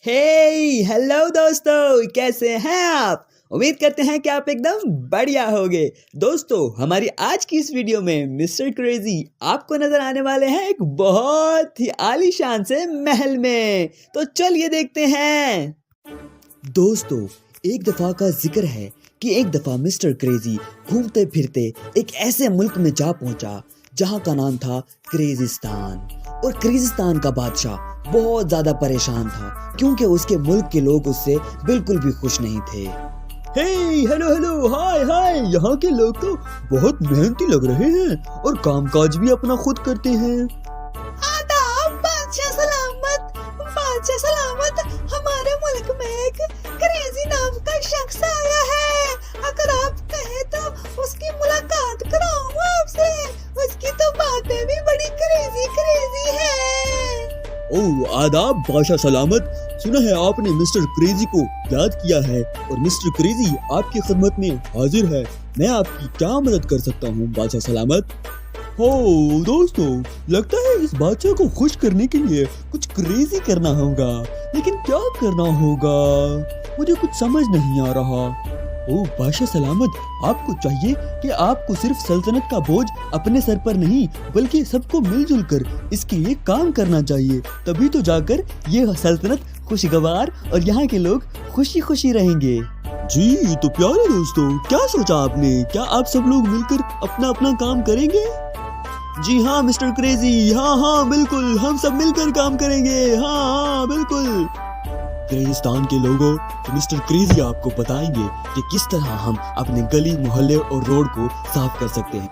Hello दोस्तों, कैसे हैं आप। उम्मीद करते हैं कि आप एकदम बढ़िया होंगे। दोस्तों, हमारी आज की इस वीडियो में मिस्टर क्रेजी आपको नजर आने वाले हैं एक बहुत ही आलीशान से महल में। तो चलिए देखते हैं। दोस्तों, एक दफा का जिक्र है कि एक दफा मिस्टर क्रेजी घूमते फिरते एक ऐसे मुल्क में जा पहुंचा जहां का नाम था क्रेजिस्तान। और क्रेजिस्तान का बादशाह बहुत ज्यादा परेशान था क्योंकि उसके मुल्क के लोग उससे बिल्कुल भी खुश नहीं थे। हेलो हाय, यहाँ के लोग तो बहुत मेहनती लग रहे हैं और कामकाज भी अपना खुद करते हैं। आदाब बादशाह सलामत, हमारे मुल्क में एक क्रेजी नाम का शख्स आया है। अगर आप कहें तो उसकी मुलाकात कराऊं आपसे। उसकी तो बातें भी बड़ी क्रेजी है। ओह, आदाब बादशाह सलामत। सुना है आपने मिस्टर क्रेजी को याद किया है और मिस्टर क्रेजी आपकी खिदमत में हाजिर है। मैं आपकी क्या मदद कर सकता हूँ बादशाह सलामत। हो दोस्तों, लगता है इस बादशाह को खुश करने के लिए कुछ क्रेजी करना होगा, लेकिन क्या करना होगा मुझे कुछ समझ नहीं आ रहा। ओह बादशाह सलामत, आपको चाहिए कि आपको सिर्फ सल्तनत का बोझ अपने सर पर नहीं बल्कि सबको मिलजुल कर इसके लिए काम करना चाहिए। तभी तो जाकर ये सल्तनत खुशगवार और यहाँ के लोग खुशी खुशी रहेंगे। जी तो प्यारे दोस्तों, क्या सोचा आपने? क्या आप सब लोग मिलकर अपना अपना काम करेंगे? जी हाँ मिस्टर क्रेजी, हाँ बिल्कुल, हम सब मिलकर काम करेंगे। हाँ बिल्कुल। क्रेजिस्तान के लोगों, तो मिस्टर क्रेजी आपको बताएंगे कि किस तरह हम अपने गली मोहल्ले और रोड को साफ कर सकते हैं।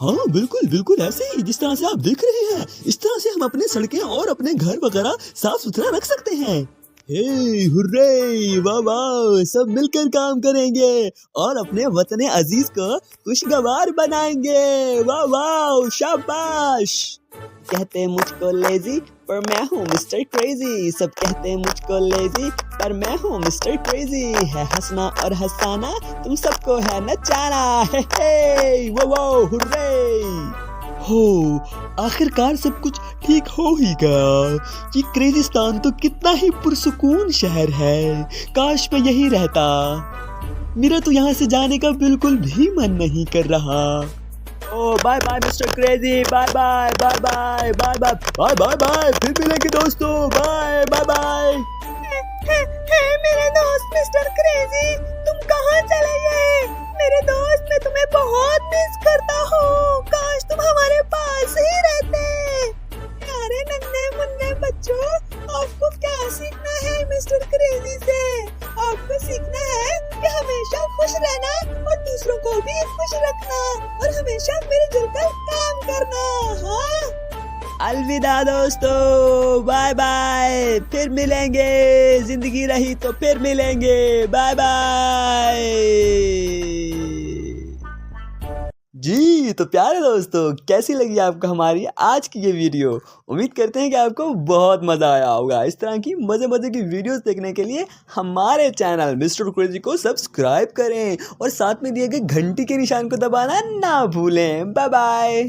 हाँ बिल्कुल ऐसे ही जिस तरह से आप देख रहे हैं, इस तरह से हम अपने सड़कें और अपने घर वगैरह साफ सुथरा रख सकते हैं। हुर्रे, वाह, सब मिलकर काम करेंगे और अपने वतन अजीज को खुशगवार बनाएंगे। वाह, शाबाश। कहते हैं मुझको लेजी पर मैं हूँ मिस्टर क्रेजी। सब कहते हैं मुझको लेजी पर मैं हूँ मिस्टर क्रेजी। है हंसना और हंसाना, तुम सबको है नचाना। वाह, हुर्रे। हो, आखिरकार सब कुछ ठीक हो ही गया। ये क्रेजिस्तान तो कितना ही पुरसुकून शहर है। काश मैं यहीं रहता। मेरा तो यहाँ से जाने का बिल्कुल भी मन नहीं कर रहा। ओह बाय मिस्टर क्रेजी, बाय, फिर मिलेंगे दोस्तों। बाय। मेरे दोस्त मिस्टर क्रेजी, तुम कहाँ चले गए? मेरे दोस्त, मैं तुम्हें बहुत मिस करता हूँ। काश तुम हमारे पास ही रहते। प्यारे नन्हे मुन्ने बच्चों, आपको क्या सीखना है मिस्टर क्रेजी से? आपको सीखना है कि हमेशा खुश रहना और दूसरों को भी खुश रखना और हमेशा मिलजुल कर काम करना। हाँ, अलविदा दोस्तों, बाय, फिर मिलेंगे। जिंदगी रही तो फिर मिलेंगे। बाय। जी तो प्यारे दोस्तों, कैसी लगी आपको हमारी आज की ये वीडियो? उम्मीद करते हैं कि आपको बहुत मज़ा आया होगा। इस तरह की मज़े की वीडियोस देखने के लिए हमारे चैनल मिस्टर क्रेजी को सब्सक्राइब करें और साथ में दिए गए घंटी के निशान को दबाना ना भूलें। बाय।